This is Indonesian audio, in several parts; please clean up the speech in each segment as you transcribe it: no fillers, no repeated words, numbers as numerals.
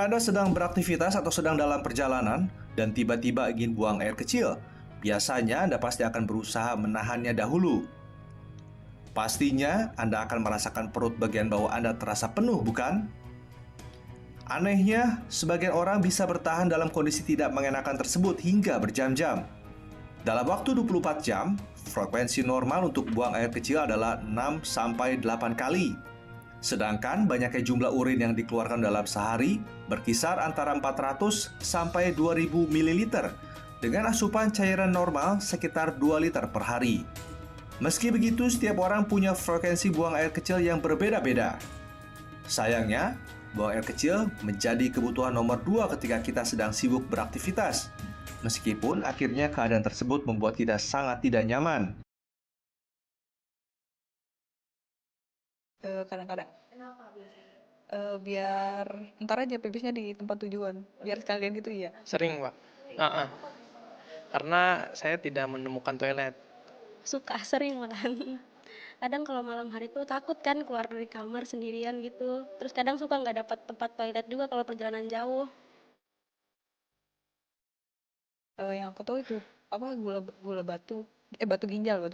Jika Anda sedang beraktivitas atau sedang dalam perjalanan dan tiba-tiba ingin buang air kecil, biasanya Anda pasti akan berusaha menahannya dahulu. Pastinya Anda akan merasakan perut bagian bawah Anda terasa penuh, bukan? Anehnya, sebagian orang bisa bertahan dalam kondisi tidak mengenakan tersebut hingga berjam-jam. Dalam waktu 24 jam, frekuensi normal untuk buang air kecil adalah 6-8 kali. Sedangkan banyaknya jumlah urin yang dikeluarkan dalam sehari berkisar antara 400 sampai 2000 ml dengan asupan cairan normal sekitar 2 liter per hari. Meski begitu, setiap orang punya frekuensi buang air kecil yang berbeda-beda. Sayangnya, buang air kecil menjadi kebutuhan nomor 2 ketika kita sedang sibuk beraktivitas. Meskipun akhirnya keadaan tersebut membuat kita sangat tidak nyaman. Kadang-kadang. Biar ntar aja pipisnya di tempat tujuan. Biar sekalian gitu ya. Sering, Pak. Heeh. Karena saya tidak menemukan toilet. Suka, sering malahan. Kadang kalau malam hari tuh takut kan keluar dari kamar sendirian gitu. Terus kadang suka nggak dapat tempat toilet juga kalau perjalanan jauh. Yang aku tahu itu apa gula batu. Batu ginjal.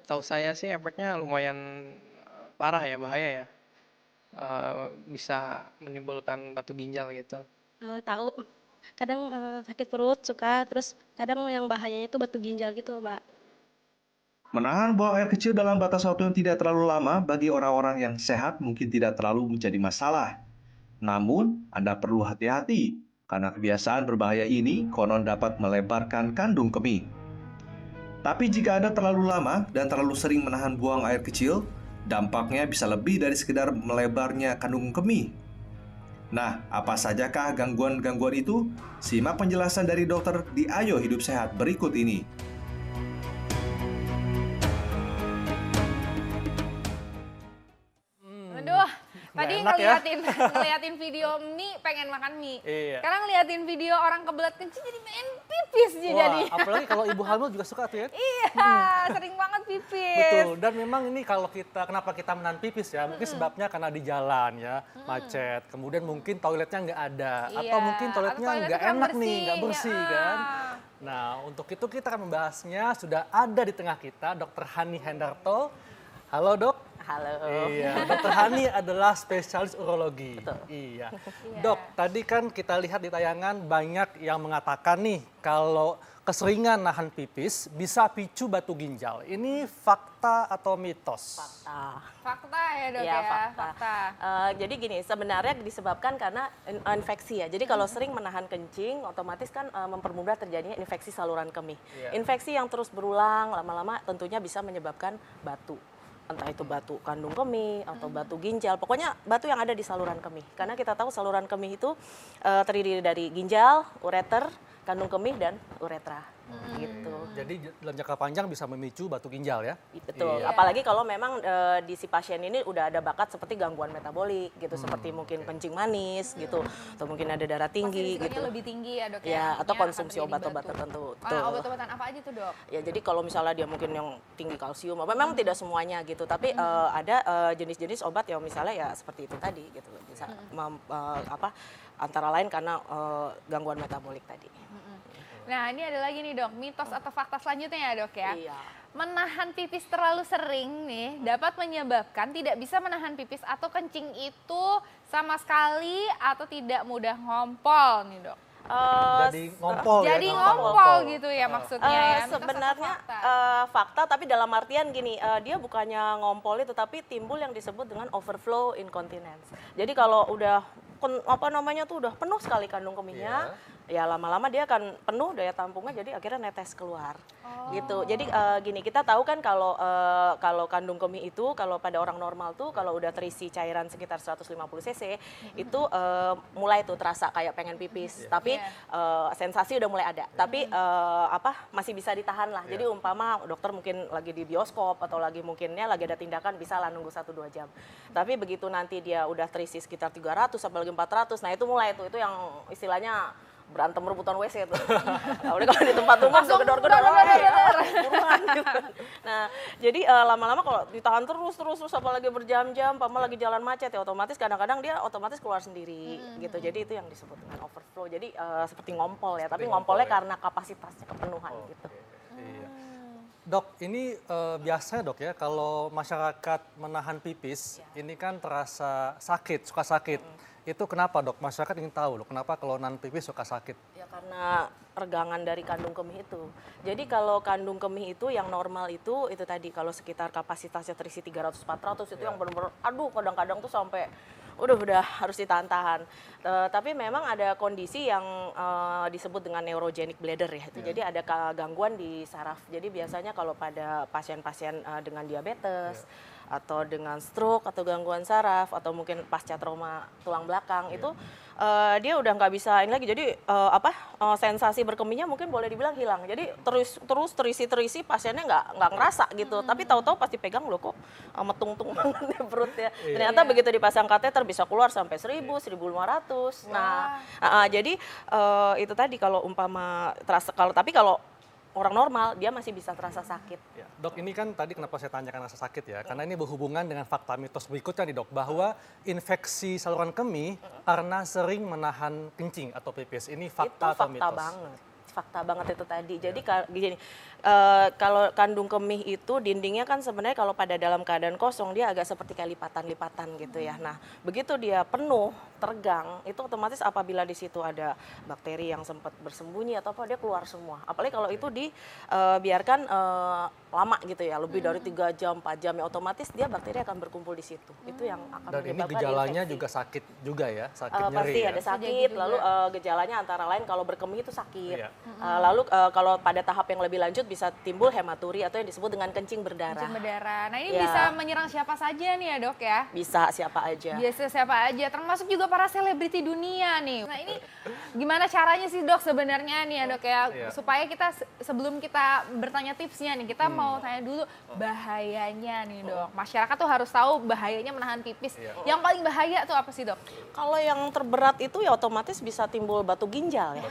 Tahu saya sih efeknya lumayan parah ya, bahaya ya. Bisa menimbulkan batu ginjal gitu. Tahu. Kadang sakit perut suka, terus kadang yang bahayanya itu batu ginjal gitu, Mbak. Menahan buang air kecil dalam batas waktu yang tidak terlalu lama bagi orang-orang yang sehat mungkin tidak terlalu menjadi masalah. Namun, Anda perlu hati-hati karena kebiasaan berbahaya ini konon dapat melebarkan kandung kemih. Tapi jika Anda terlalu lama dan terlalu sering menahan buang air kecil, dampaknya bisa lebih dari sekedar melebarnya kandung kemih. Nah, apa sajakah gangguan-gangguan itu? Simak penjelasan dari dokter di Ayo Hidup Sehat berikut ini. Aduh, tadi enak ya. ngeliatin video mie pengen makan mie. Iya. Sekarang ngeliatin video orang kebelet kencing jadi pengen pipis Wah, jadi. apalagi kalau ibu hamil juga suka tuh ya. Iya, sering banget pipis. Betul. Dan memang ini kalau kenapa kita menahan pipis ya, mungkin sebabnya karena di jalan ya, macet. Kemudian mungkin toiletnya nggak ada, Iya, atau mungkin toiletnya atau toiletnya nggak kurang enak nih, bersih. nggak bersih kan. Nah, untuk itu kita akan membahasnya. Sudah ada di tengah kita Dr. Hani Hendarto. Halo dok. Halo. Iya, Dr. Hani adalah spesialis urologi. Betul. Iya. Dok, tadi kan kita lihat di tayangan banyak yang mengatakan nih kalau keseringan nahan pipis bisa picu batu ginjal. Ini fakta atau mitos? Fakta ya dok Iya, ya, fakta. Jadi gini, sebenarnya disebabkan karena infeksi ya. Jadi kalau sering menahan kencing, otomatis kan mempermudah terjadinya infeksi saluran kemih. Iya. Infeksi yang terus berulang lama-lama tentunya bisa menyebabkan batu. Entah itu batu kandung kemih atau batu ginjal, pokoknya batu yang ada di saluran kemih. Karena kita tahu saluran kemih itu terdiri dari ginjal, ureter, kandung kemih, dan uretra. Gitu. Jadi dalam jangka panjang bisa memicu batu ginjal ya? Betul, Iya. apalagi kalau memang di si pasien ini udah ada bakat seperti gangguan metabolik gitu, seperti mungkin kencing manis gitu, atau mungkin ada darah tinggi Risikonya gitu. lebih tinggi ya dok ya. Ya, atau Akan konsumsi terjadi obat-obat batu. tertentu. Obat-obatan apa aja tuh dok? Ya, jadi kalau misalnya dia mungkin yang tinggi kalsium, memang tidak semuanya gitu, tapi ada jenis-jenis obat yang misalnya ya seperti itu tadi gitu, bisa antara lain karena gangguan metabolik tadi. Nah ini ada lagi nih dok, mitos atau fakta selanjutnya ya dok ya. Iya. Menahan pipis terlalu sering nih dapat menyebabkan tidak bisa menahan pipis atau kencing itu sama sekali atau tidak mudah ngompol nih dok. Jadi ngompol ya? Jadi ngompol gitu ya maksudnya ya. Mitos atau Sebenarnya fakta? fakta, tapi dalam artian gini, dia bukannya ngompol itu, tapi timbul yang disebut dengan overflow incontinence. Jadi kalau udah udah penuh sekali kandung kemihnya, ya lama-lama dia akan penuh daya tampungnya, jadi akhirnya netes keluar. Gitu. Jadi gini, kita tahu kan kalau kandung kemih itu kalau pada orang normal tuh kalau udah terisi cairan sekitar 150 cc itu mulai tuh terasa kayak pengen pipis, tapi sensasi udah mulai ada, tapi masih bisa ditahan lah. Jadi umpama dokter mungkin lagi di bioskop atau lagi ada tindakan, bisa lah nunggu 1-2 jam. Tapi begitu nanti dia udah terisi sekitar 300 apalagi 400, nah itu mulai tuh, itu yang istilahnya berantem rebutan WC tuh. Udah kalau di tempat umum gedor-gedor buruan gitu. Nah Nah, jadi lama-lama kalau ditahan terus apalagi berjam-jam, Pama lagi jalan macet ya otomatis kadang-kadang dia otomatis keluar sendiri gitu. Jadi itu yang disebut dengan overflow. Jadi seperti ngompol ya, tapi ngompolnya karena kapasitasnya kepenuhan gitu. Iya. Dok, ini biasanya dok ya kalau masyarakat menahan pipis, ini kan terasa sakit, suka sakit. Itu kenapa dok? Masyarakat ingin tahu dok, kenapa kalau nahan pipis suka sakit? Ya karena regangan dari kandung kemih itu. Jadi kalau kandung kemih itu yang normal itu tadi kalau sekitar kapasitasnya terisi 300-400 itu yang benar-benar aduh kadang-kadang tuh sampai udah harus ditahan-tahan. Tapi memang ada kondisi yang disebut dengan neurogenic bladder ya. Itu jadi ada gangguan di saraf. Jadi biasanya kalau pada pasien-pasien dengan diabetes atau dengan stroke atau gangguan saraf atau mungkin pasca trauma tulang belakang itu dia udah nggak bisa ini lagi. Jadi sensasi berkemihnya mungkin boleh dibilang hilang. Jadi terus terisi pasiennya nggak ngerasa gitu. Tapi tahu-tahu pasti pegang loh kok metung-tung banget di perut ya. Ternyata begitu dipasang kateter bisa keluar sampai 1.000, 1.500. Nah, jadi itu tadi kalau umpama terasa kalau orang normal dia masih bisa terasa sakit. Ya, dok, ini kan tadi kenapa saya tanyakan rasa sakit ya, karena ini berhubungan dengan fakta mitos berikutnya nih dok, bahwa infeksi saluran kemih karena sering menahan kencing atau pipis. Ini fakta atau mitos? Fakta banget itu tadi. Jadi gini, kalau kandung kemih itu dindingnya kan sebenarnya kalau pada dalam keadaan kosong dia agak seperti kayak lipatan-lipatan gitu ya. Nah, begitu dia penuh, tergang, itu otomatis apabila di situ ada bakteri yang sempat bersembunyi atau apa dia keluar semua. Apalagi kalau itu dibiarkan lama gitu ya, lebih dari 3 jam, 4 jam ya otomatis dia bakteri akan berkumpul di situ. Itu yang akan Dan ini menyebabkan gejalanya infeksi. juga sakit juga ya, sakit nyeri Pasti ya? ada sakit, lalu gejalanya antara lain kalau berkemih itu sakit. Iya. Lalu kalau pada tahap yang lebih lanjut bisa timbul hematuri atau yang disebut dengan kencing berdarah. Kencing berdarah. Nah ini Ya. bisa menyerang siapa saja nih ya dok ya? Bisa siapa aja. Biasa siapa aja, termasuk juga para selebriti dunia nih. Nah ini gimana caranya sih dok sebenarnya nih ya dok ya, supaya kita sebelum kita bertanya tipsnya nih, kita mau tanya dulu bahayanya nih dok. Masyarakat tuh harus tahu bahayanya menahan pipis. Yang paling bahaya tuh apa sih dok? Kalau yang terberat itu ya otomatis bisa timbul batu ginjal ya.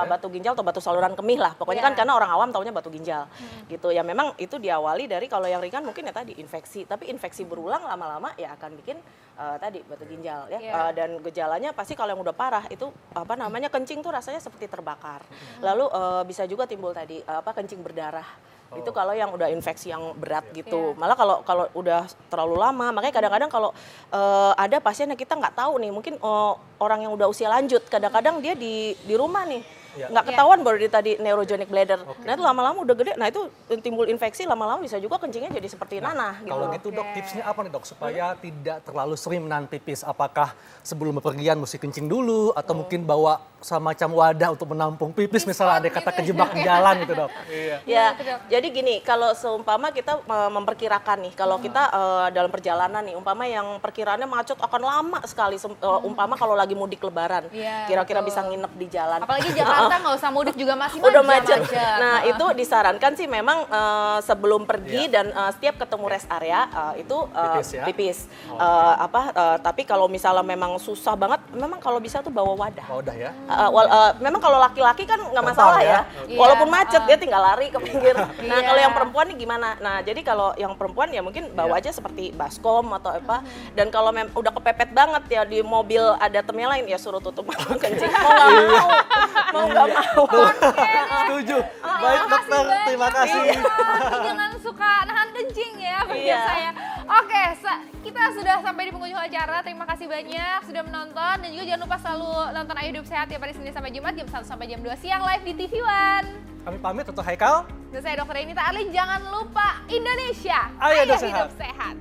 Batu ginjal atau batu saluran kemih lah. Pokoknya kan karena orang awam taunya batu ginjal. Gitu ya, memang itu diawali dari kalau yang ringan mungkin ya tadi infeksi. Tapi infeksi berulang lama-lama ya akan bikin tadi batu ginjal ya. Dan gejalanya pasti kalau yang udah parah itu kencing tuh rasanya seperti terbakar. Lalu bisa juga timbul tadi kencing berdarah. Itu kalau yang udah infeksi yang berat gitu. Malah kalau udah terlalu lama, makanya kadang-kadang kalau ada pasien yang kita nggak tahu nih, mungkin orang yang udah usia lanjut, kadang-kadang dia di rumah nih. Nggak ketahuan baru di tadi neurogenic bladder. Nah itu lama-lama udah gede, nah itu timbul infeksi lama-lama bisa juga kencingnya jadi seperti nanah gitu. Kalau gitu dok, tipsnya apa nih dok supaya tidak terlalu sering menahan pipis? Apakah sebelum bepergian mesti kencing dulu atau mungkin bawa semacam wadah untuk menampung pipis misalnya ada kata kejebak di jalan gitu dok? Ya, jadi gini, kalau seumpama kita memperkirakan nih, kalau kita dalam perjalanan nih, umpama yang perkiraannya macet akan lama sekali, umpama kalau lagi mudik lebaran, kira-kira bisa nginep di jalan. Apalagi Jakarta nggak usah mudik juga masih udah macet. macet. Nah itu disarankan sih memang sebelum pergi dan setiap ketemu rest area itu pipis. Tapi kalau misalnya memang susah banget, memang kalau bisa tuh bawa wadah. Wadah ya? Memang kalau laki-laki kan nggak masalah ya. Walaupun macet dia tinggal lari ke pinggir. Nah kalau yang perempuan nih gimana? Nah jadi kalau yang perempuan ya mungkin bawa aja seperti baskom atau apa. Dan kalau udah kepepet banget ya di mobil ada temnya lain ya suruh tutup kencing. Mau nggak mau. Setuju. Baik dokter, terima kasih. Jangan suka nahan kencing ya pemirsa ya. Oke, kita sudah sampai di penghujung acara. Terima kasih banyak sudah menonton dan juga jangan lupa selalu nonton Ayo Hidup Sehat tiap hari Senin sampai Jumat jam 1 sampai jam 2 siang live di TV One. Kami pamit untuk Haikal. Dan saya Dr. Renita Arlin, jangan lupa Indonesia. Ayo Hidup Hidup Sehat.